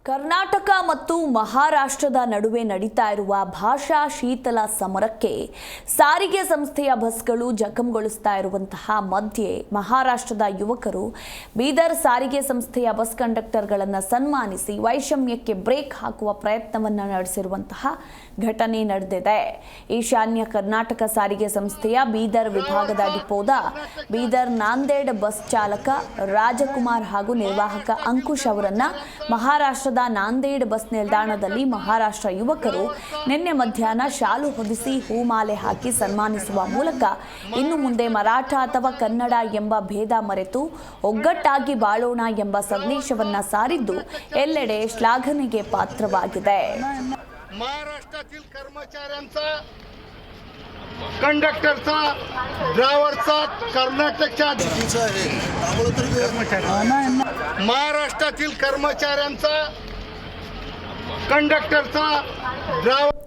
ಕರ್ನಾಟಕ ಮತ್ತು ಮಹಾರಾಷ್ಟ್ರದ ನಡುವೆ ನಡೀತಾ ಇರುವ ಭಾಷಾ ಶೀತಲ ಸಮರಕ್ಕೆ ಸಾರಿಗೆ ಸಂಸ್ಥೆಯ ಬಸ್ಗಳು ಜಖಂಗೊಳಿಸ್ತಾ ಇರುವಂತಹ ಮಧ್ಯೆ ಮಹಾರಾಷ್ಟ್ರದ ಯುವಕರು ಬೀದರ್ ಸಾರಿಗೆ ಸಂಸ್ಥೆಯ ಬಸ್ ಕಂಡಕ್ಟರ್ಗಳನ್ನು ಸನ್ಮಾನಿಸಿ ವೈಷಮ್ಯಕ್ಕೆ ಬ್ರೇಕ್ ಹಾಕುವ ಪ್ರಯತ್ನವನ್ನು ನಡೆಸಿರುವಂತಹ ಘಟನೆ ನಡೆದಿದೆ. ಈಶಾನ್ಯ ಕರ್ನಾಟಕ ಸಾರಿಗೆ ಸಂಸ್ಥೆಯ ಬೀದರ್ ವಿಭಾಗದ ಡಿಪೋದ ಬೀದರ್ ನಾಂದೇಡ್ ಬಸ್ ಚಾಲಕ ರಾಜಕುಮಾರ್ ಹಾಗೂ ನಿರ್ವಾಹಕ ಅಂಕುಶ್ ಅವರನ್ನ ಮಹಾರಾಷ್ಟ್ರ ನಾಂದೇಡ್ ಬಸ್ ನಿಲ್ದಾಣದಲ್ಲಿ ಮಹಾರಾಷ್ಟ್ರ ಯುವಕರು ನಿನ್ನೆ ಮಧ್ಯಾಹ್ನ ಶಾಲು ಹೊದಿಸಿ ಹೂಮಾಲೆ ಹಾಕಿ ಸನ್ಮಾನಿಸುವ ಮೂಲಕ ಇನ್ನು ಮುಂದೆ ಮರಾಠ ಅಥವಾ ಕನ್ನಡ ಎಂಬ ಭೇದ ಮರೆತು ಒಗ್ಗಟ್ಟಾಗಿ ಬಾಳೋಣ ಎಂಬ ಸಂದೇಶವನ್ನ ಸಾರಿದ್ದು ಎಲ್ಲೆಡೆ ಶ್ಲಾಘನೆಗೆ ಪಾತ್ರವಾಗಿದೆ. महाराष्ट्रातील कर्मचाऱ्यांचा, कंडक्टरचा, ड्रायव्हरचा, कर्नाटकच्या महाराष्ट्रातील कर्मचाऱ्यांचा, कंडक्टरचा, ड्रायव्हर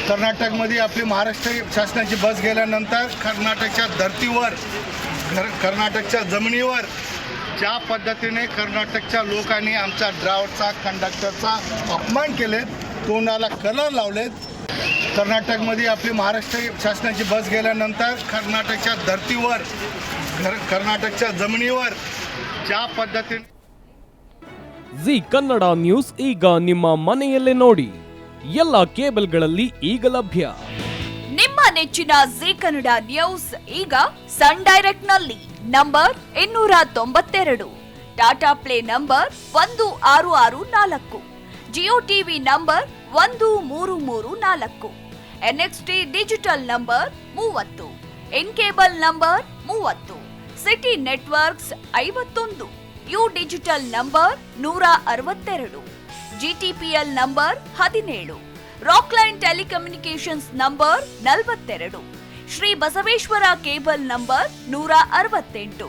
कर्नाटकमध्ये आपली महाराष्ट्र शासनाची बस गेल्यानंतर कर्नाटकच्या धर्तीवर, कर्नाटकच्या जमिनीवर ज्या पद्धतीने कर्नाटकच्या लोकांनी आमच्या ड्रायव्हरचा, कंडक्टरचा अपमान केले, तोंडाला कलर लावलेत. कर्नाटकमध्ये आपली महाराष्ट्र शासनाची बस गेल्यानंतर कर्नाटकच्या धर्तीवर, कर्नाटकच्या जमिनीवर ज्या पद्धतीने ಜಿ ಕನ್ನಡ ನ್ಯೂಸ್ ಈಗ ನಿಮ್ಮ ಮನೆಯಲ್ಲೇ ನೋಡಿ. ಎಲ್ಲ ಕೇಬಲ್ಗಳಲ್ಲಿ ಈಗ ಲಭ್ಯ. ನಿಮ್ಮ ನೆಚ್ಚಿನ ಜಿ ಕನ್ನಡ ನ್ಯೂಸ್ ಈಗ ಸನ್ ಡೈರೆಕ್ಟ್ ನಲ್ಲಿ number 292, Tata Play number 1664, Jio TV number 1334, NXT Digital number 30, In Cable number 30, City Networks 51, U Digital number 162, GTPL number 17, Rockline Telecommunications number 42, Shri Basaveshwara Cable number 168,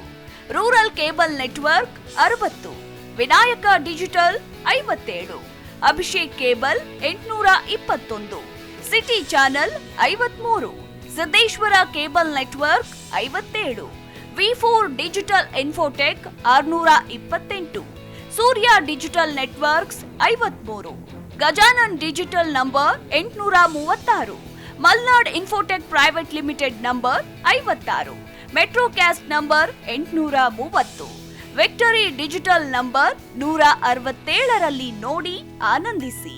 Rural Cable Network 60, Vinayaka Digital 57, Abhishek Cable 821, City Channel 53, Siddeshwara Cable Network 57, ವಿ4 Digital Infotech 628, Surya Digital Networks 53, Gajanan digital number 836, Malnad Infotech Private Limited number 56, Metrocast number 830, Victory Digital number 167ರಲ್ಲಿ ನೋಡಿ ಆನಂದಿಸಿ.